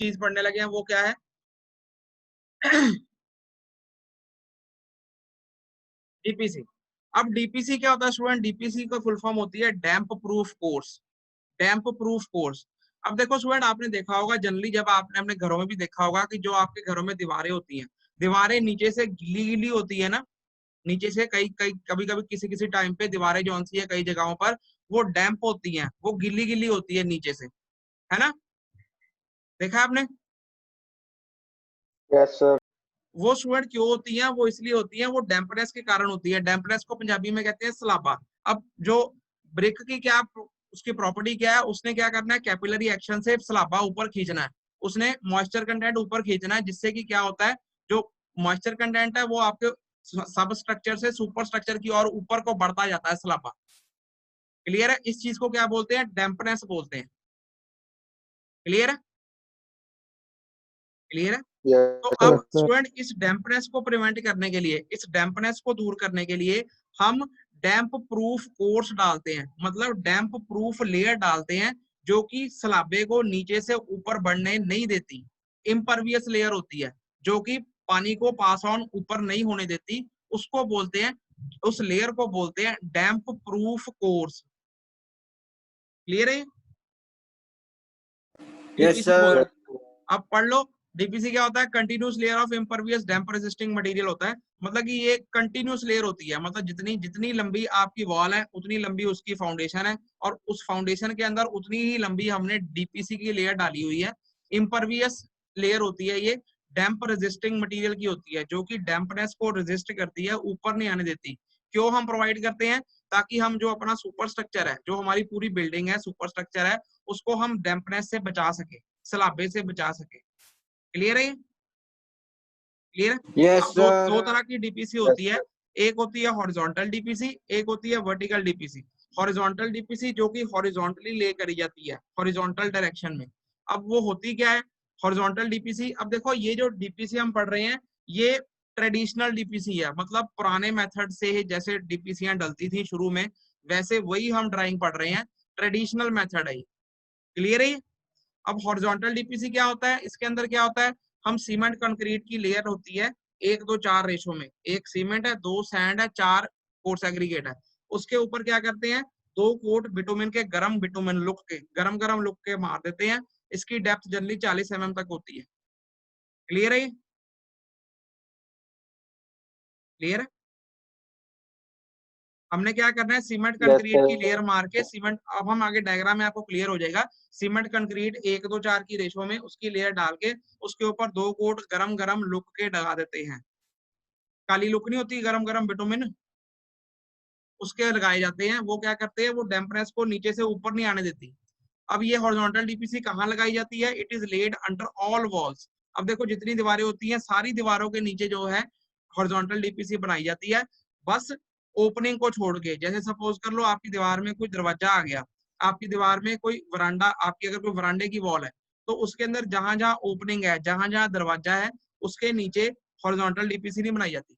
चीज पढ़ने लगे हैं वो क्या है डीपीसी। अब डीपीसी क्या होता है स्टूडेंट, डीपीसी का फुल फॉर्म होती है डैम्प प्रूफ कोर्स, डैम्प प्रूफ कोर्स। अब देखो स्टूडेंट, आपने देखा होगा जनरली, जब आपने अपने घरों में भी देखा होगा कि जो आपके घरों में दीवारें होती हैं, दीवारें नीचे से गीली गीली होती है ना, नीचे से कई कई कभी कभी किसी किसी टाइम पे दीवारें जो सी है कई जगहों पर वो डैम्प होती हैं, वो गिल्ली गिल्ली होती है नीचे से, है ना, देखा है आपने। Yes sir. वो स्टूडेंट क्यों होती है, वो इसलिए होती है, वो डैम्पनेस के कारण होती है। डैम्पनेस को पंजाबी में कहते हैं सलाबा। अब जो ब्रिक की क्या उसकी प्रॉपर्टी क्या है, उसने क्या करना है, कैपिलरी एक्शन से सलाबा ऊपर खींचना है, उसने मॉइस्चर कंटेंट ऊपर खींचना है, जिससे कि क्या होता है, जो मॉइस्चर कंटेंट है वो आपके सब स्ट्रक्चर से सुपर स्ट्रक्चर की ओर ऊपर को बढ़ता जाता है सलाबा। क्लियर है, इस चीज को क्या बोलते हैं, डैम्पनेस बोलते हैं। क्लियर है, क्लियर है। तो यस अब सर। स्टूडेंट इस डैम्पनेस को प्रिवेंट करने के लिए, इस डैम्पनेस को दूर करने के लिए हम डैम्प प्रूफ कोर्स डालते हैं, मतलब डैम्प प्रूफ लेयर डालते हैं, जो कि सलाबे को नीचे से ऊपर बढ़ने नहीं देती। इम्परवियस लेयर होती है जो कि पानी को पास ऑन ऊपर नहीं होने देती, उसको बोलते हैं, उस लेयर को बोलते हैं डैम्प प्रूफ कोर्स। क्लियर है, यस डीपीसी सर। बोलते हैं। अब पढ़ लो, डीपीसी क्या होता है, continuous layer of impervious damp resisting material होता है। मतलब कि ये कंटिन्यूस लेयर होती है, मतलब जितनी जितनी लंबी आपकी वॉल है उतनी लंबी उसकी फाउंडेशन है, और उस फाउंडेशन के अंदर उतनी ही लंबी हमने डीपीसी की लेयर डाली हुई है। इम्परवियस लेयर होती है ये, डैम्प रेजिस्टिंग मटेरियल की होती है, जो कि डैम्पनेस को रेजिस्ट करती है, ऊपर नहीं आने देती। क्यों हम प्रोवाइड करते हैं, ताकि हम जो अपना सुपर स्ट्रक्चर है, जो हमारी पूरी बिल्डिंग है सुपर स्ट्रक्चर है, उसको हम डैम्पनेस से बचा सके, सलाबे से बचा सके। क्लियर है, क्लियर है। यस अब दो सर। दो तरह की डीपीसी होती है, एक होती है हॉरिजॉन्टल डीपीसी, एक होती है वर्टिकल डीपीसी। हॉरिजॉन्टल डीपीसी जो कि हॉरिजॉन्टली ले करी जाती है, हॉरिजॉन्टल डायरेक्शन में। अब वो होती क्या है हॉरिजॉन्टल डीपीसी, अब देखो ये जो डीपीसी हम पढ़ रहे हैं ये ट्रेडिशनल डीपीसी है, मतलब पुराने मेथड से जैसे डीपीसीयां डलती थी शुरू में, वैसे वही हम ड्राइंग पढ़ रहे हैं, ट्रेडिशनल मेथड है। क्लियर है। अब हॉरिजॉन्टल डीपीसी क्या होता है, इसके अंदर क्या होता है, हम सीमेंट कंक्रीट की लेयर होती है 1:2:4 रेशो में, एक सीमेंट है, 2 सैंड है, 4 कोर्स एग्रीगेट है, उसके ऊपर क्या करते हैं, 2 कोट बिटुमिन के, गरम बिटुमिन लुक के, गरम गरम लुक के मार देते हैं। इसकी डेप्थ जनरली 40 mm तक होती है। क्लियर है, क्लियर है। हमने क्या करना है, सीमेंट यस कंक्रीट की लेयर सर। मार के सीमेंट, अब हम आगे डायग्राम में आपको क्लियर हो जाएगा, सीमेंट कंक्रीट 1:2:4 की रेशो में उसकी लेयर डाल के उसके ऊपर 2 कोट गरम गरम लुक के लगा देते हैं। काली लुक नहीं होती, गरम गरम बिटुमिन, उसके लगाए जाते हैं। वो क्या करते हैं, वो डैम्पनेस को नीचे से ऊपर नहीं आने देती। अब ये हॉरिजॉन्टल डीपीसी कहाँ लगाई जाती है, it is laid under all walls. अब देखो जितनी दीवारें होती हैं सारी दीवारों के नीचे जो है हॉरिजॉन्टल डीपीसी बनाई जाती है, बस ओपनिंग को छोड़ के। जैसे सपोज कर लो आपकी दीवार में कोई दरवाजा आ गया, आपकी दीवार में कोई वरांडा, आपकी अगर कोई वरांडे की वॉल है, तो उसके अंदर जहां जहां ओपनिंग है, जहां जहां दरवाजा है, उसके नीचे हॉरिजॉन्टल डीपीसी नहीं बनाई जाती।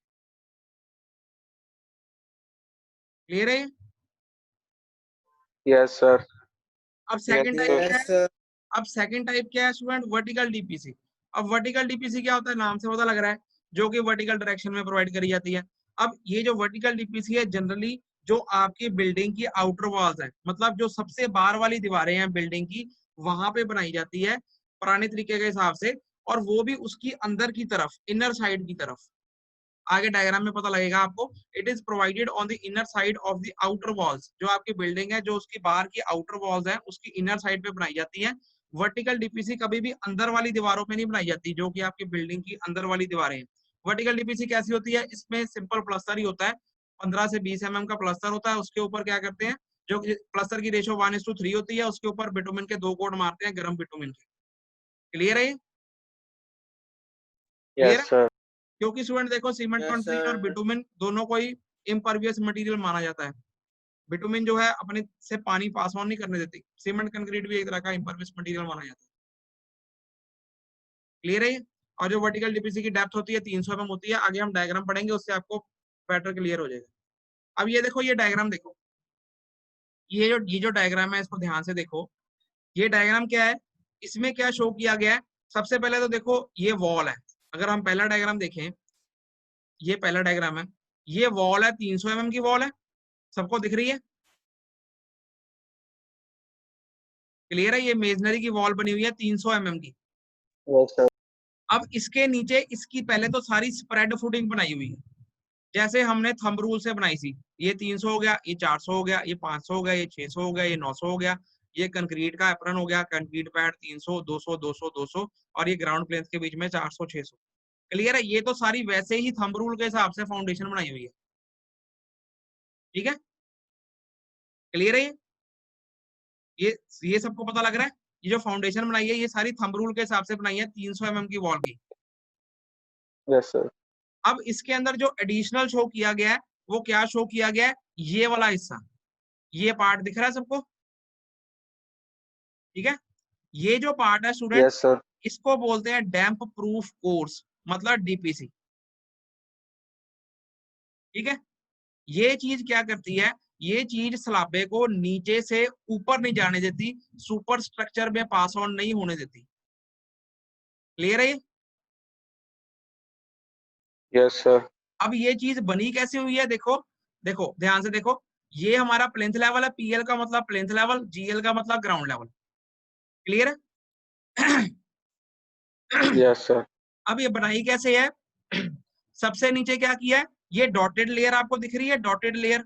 क्लियर है। Yes sir. अब सेकंड टाइप क्या यस है, सर। अब सेकंड टाइप क्या है स्टूडेंट, वर्टिकल डीपीसी। अब वर्टिकल डीपीसी क्या होता है, नाम से पता लग रहा है, जो कि वर्टिकल डायरेक्शन में प्रोवाइड करी जाती है। अब ये जो वर्टिकल डीपीसी है जनरली जो आपकी बिल्डिंग की आउटर वॉल्स है, मतलब जो सबसे बाहर वाली दीवारें हैं बिल्डिंग की, वहां पे बनाई जाती है पुराने तरीके के हिसाब से, और वो भी उसकी अंदर की तरफ, इनर साइड की तरफ। आगे डायग्राम में पता लगेगा आपको। It is provided on the inner side of the outer walls, जो आपकी बिल्डिंग है जो उसकी बाहर की आउटर वॉल्स है उसकी इनर साइड पे बनाई जाती है। वर्टिकल डीपीसी कभी भी अंदर वाली दीवारों पे नहीं बनाई जाती, जो कि आपकी बिल्डिंग की अंदर वाली दीवारें हैं। वर्टिकल डीपीसी कैसी होती है, इसमें सिंपल प्लस्तर ही होता है, 15 से 20 mm का प्लस्तर होता है। उसके ऊपर क्या करते हैं, जो प्लस्तर की रेशो 1:3 होती है, उसके ऊपर बिटुमिन के 2 कोट मारते हैं, गर्म बिटुमिन के। क्लियर है, क्लियर यस है। सर। क्योंकि स्टूडेंट देखो सीमेंट यस कंक्रीट और सर। बिटुमिन दोनों को ही इम्परवियस मटेरियल माना जाता है। बिटुमिन जो है अपने से पानी पास ऑन नहीं करने देती, सीमेंट कंक्रीट भी एक तरह का इम्परवियस मटेरियल माना जाता है। क्लियर है। और जो वर्टिकल डीपीसी की डेप्थ होती है 300 mm होती है, आगे हम डायग्राम पढ़ेंगे उससे आपको बेटर क्लियर हो जाएगा। अब ये देखो, ये डायग्राम देखो, ये जो डायग्राम है इसको ध्यान से देखो। ये डायग्राम क्या है, इसमें क्या शो किया गया है, सबसे पहले तो देखो ये वॉल है, अगर हम पहला डायग्राम देखें, ये पहला डायग्राम है, ये वॉल है 300 mm की वॉल है, सबको दिख रही है, क्लियर है, ये मेजनरी की वॉल बनी हुई है 300 mm की। Yes sir. अब इसके नीचे इसकी पहले तो सारी स्प्रेड फुटिंग बनाई हुई है, जैसे हमने थंब रूल से बनाई थी, ये 300 हो गया, ये 400 हो गया, ये 500 हो गया, ये 600 हो गया, ये 900 हो गया, ये कंक्रीट का एप्रन हो गया, कंक्रीट पैड 300, 200, 200, 200, और ये ग्राउंड प्लेन्स के बीच में 400, 600। क्लियर है, ये तो सारी वैसे ही थंब रूल के हिसाब से फाउंडेशन बनाई हुई है, ठीक है, क्लियर है, ये सबको पता लग रहा है, ये जो फाउंडेशन बनाई है ये सारी थंब रूल के हिसाब से बनाई है 300 mm की वॉल की। Yes sir. अब इसके अंदर जो एडिशनल शो किया गया है वो क्या शो किया गया है, ये वाला हिस्सा, ये पार्ट दिख रहा है सबको, ठीक है, ये जो पार्ट है स्टूडेंट, यस सर। इसको बोलते हैं डैम्प प्रूफ कोर्स, मतलब डीपीसी, ठीक है। ये चीज क्या करती है, ये चीज स्लाबे को नीचे से ऊपर नहीं जाने देती, सुपर स्ट्रक्चर में पास ऑन नहीं होने देती, क्लियर है ये? Yes sir. अब ये चीज बनी कैसे हुई है, देखो देखो ध्यान से देखो, ये हमारा प्लेंथ लेवल है, पीएल का मतलब प्लेंथ लेवल, जीएल का मतलब ग्राउंड लेवल, क्लियर है। Yes sir. अब ये बनाई कैसे है, सबसे नीचे क्या किया है, ये डॉटेड लेयर आपको दिख रही है, डॉटेड लेयर,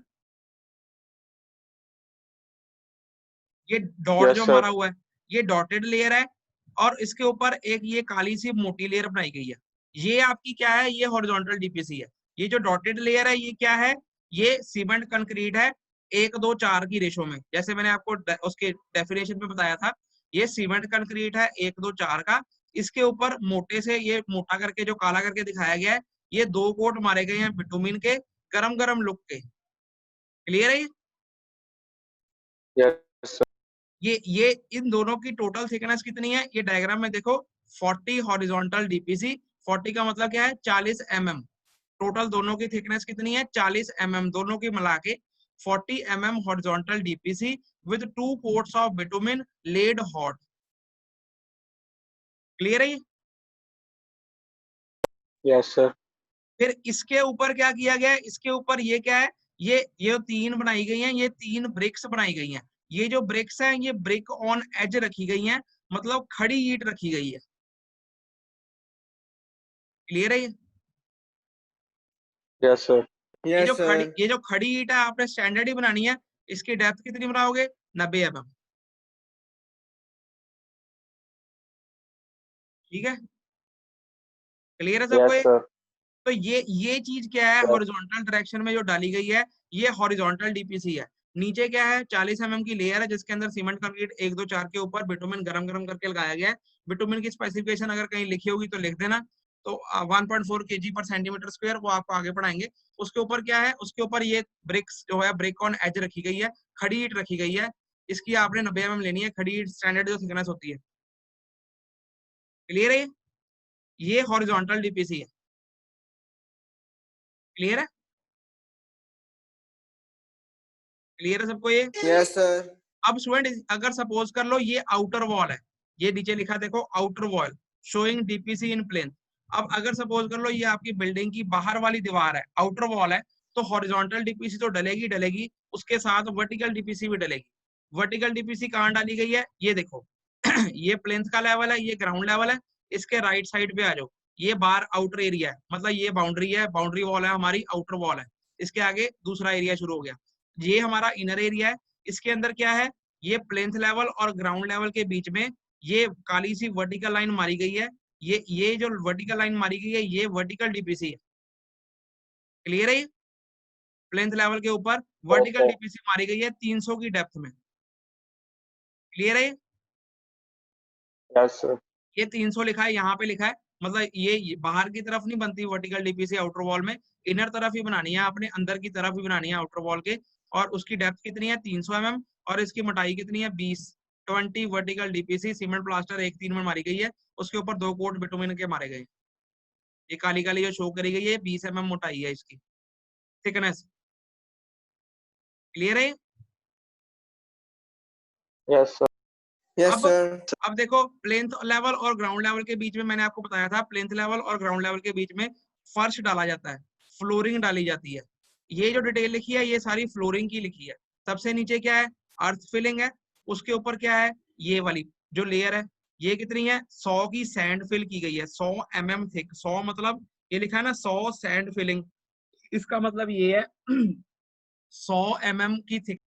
ये डॉट यस जो सर। मारा हुआ है ये डॉटेड लेयर है, और इसके ऊपर एक ये काली सी मोटी लेयर बनाई गई है, ये आपकी क्या है, ये हॉरिजॉन्टल डीपीसी है। ये जो डॉटेड लेयर है ये क्या है, ये सीमेंट कंक्रीट है 1:2:4 की रेशो में, जैसे मैंने आपको उसके डेफिनेशन में बताया था, ये सीमेंट कंक्रीट है 1:2:4 का, इसके ऊपर मोटे से ये मोटा करके जो काला करके दिखाया गया है, ये 2 कोट मारे गए हैं बिटुमिन के, गरम गरम लुक के, क्लियर है यस सर। ये इन दोनों की टोटल थिकनेस कितनी है, ये डायग्राम में देखो, 40 हॉरिजॉन्टल डीपीसी, 40 का मतलब क्या है 40 mm, टोटल दोनों की थिकनेस कितनी है 40 mm, दोनों की मिला के 40 mm horizontal DPC with 2 coats of bitumen laid hot, clear है ये? Yes sir. फिर इसके ऊपर क्या किया गया है, इसके ऊपर ये क्या है, ये 3 बनाई गई हैं, ये 3 ब्रिक्स बनाई गई हैं, ये जो ब्रिक्स हैं ये ब्रिक ऑन एज रखी गई हैं, मतलब खड़ी ईंट रखी गई है, क्लियर है ये? Yes sir. Yes sir. ये जो खड़ी ईंट है आपने स्टैंडर्ड ही बनानी है, इसकी डेप्थ कितनी बनाओगे 90 mm, ठीक है, क्लियर है सबको यस ये? सर। तो ये चीज क्या है, हॉरिजॉन्टल डायरेक्शन में जो डाली गई है ये हॉरिजॉन्टल डीपीसी है। नीचे क्या है 40 mm की लेयर है जिसके अंदर सीमेंट कंक्रीट 1:2:4 के ऊपर बिटुमिन गरम गरम करके लगाया गया है। बिटुमिन की स्पेसिफिकेशन अगर कहीं लिखी होगी तो लिख देना, तो 1.4 kg पर सेंटीमीटर स्क्वायर, वो आपको आगे पढ़ाएंगे। उसके ऊपर क्या है, उसके ऊपर ये ब्रिक्स जो है ब्रिक ऑन एज रखी गई है, खड़ी ईंट रखी गई है, इसकी आपने 90 mm लेनी है, खड़ी ईंट स्टैंडर्ड जो थिकनेस होती है, क्लियर है? ये हॉरिजॉन्टल डीपीसी है, क्लियर है? क्लियर है सबको ये? Yes sir. अब स्टूडेंट अगर सपोज कर लो ये आउटर वॉल है, ये नीचे लिखा देखो आउटर वॉल शोइंग डीपीसी इन प्लेन। अब अगर सपोज कर लो ये आपकी बिल्डिंग की बाहर वाली दीवार है, आउटर वॉल है, तो हॉरिजॉन्टल डीपीसी तो डलेगी डलेगी, उसके साथ वर्टिकल डीपीसी भी डलेगी। वर्टिकल डीपीसी कहाँ डाली गई है, ये देखो, ये प्लेन्थ का लेवल है, ये ग्राउंड लेवल है, इसके राइट साइड पे आ जाओ, ये बाहर आउटर एरिया है, मतलब ये बाउंड्री है, बाउंड्री वॉल है हमारी, आउटर वॉल है, इसके आगे दूसरा एरिया शुरू हो गया, ये हमारा इनर एरिया है। इसके अंदर क्या है, ये प्लेन्थ लेवल और ग्राउंड लेवल के बीच में ये काली सी वर्टिकल लाइन मारी गई है, ये जो वर्टिकल लाइन मारी गई है ये वर्टिकल डीपीसी है, क्लियर है? ये प्लेन्थ लेवल के ऊपर वर्टिकल डीपीसी मारी गई है 300 की डेप्थ में, क्लियर है? Yes sir. ये 300 लिखा है, यहाँ पे लिखा है, मतलब ये बाहर की तरफ नहीं बनती वर्टिकल डीपीसी आउटर वॉल में, इनर तरफ ही बनानी है आपने, अंदर की तरफ ही बनानी है आउटर वॉल के। और उसकी डेप्थ कितनी है 300 mm, और इसकी मोटाई कितनी है 20 वर्टिकल डीपीसी सीमेंट प्लास्टर 1:3 में मारी गई है, उसके ऊपर 2 कोट बिटुमिन के मारे गए। ये काली काली जो शो करी गई है 20 mm मोटाई है इसकी थिकनेस, क्लियर है? Yes sir. Yes, अब sir. अब देखो प्लेन्थ लेवल और ग्राउंड लेवल के बीच में मैंने आपको बताया था, प्लेन्थ लेवल और ग्राउंड लेवल के बीच में फर्श डाला जाता है, फ्लोरिंग डाली जाती है। ये जो डिटेल लिखी है ये सारी फ्लोरिंग की लिखी है। सबसे नीचे क्या है, अर्थ फिलिंग है, उसके ऊपर क्या है, ये वाली जो लेयर है ये कितनी है, 100 की सैंड फिल की गई है, 100 mm थिक। 100 मतलब ये लिखा है ना 100 सैंड फिलिंग, इसका मतलब ये है 100 mm की थिक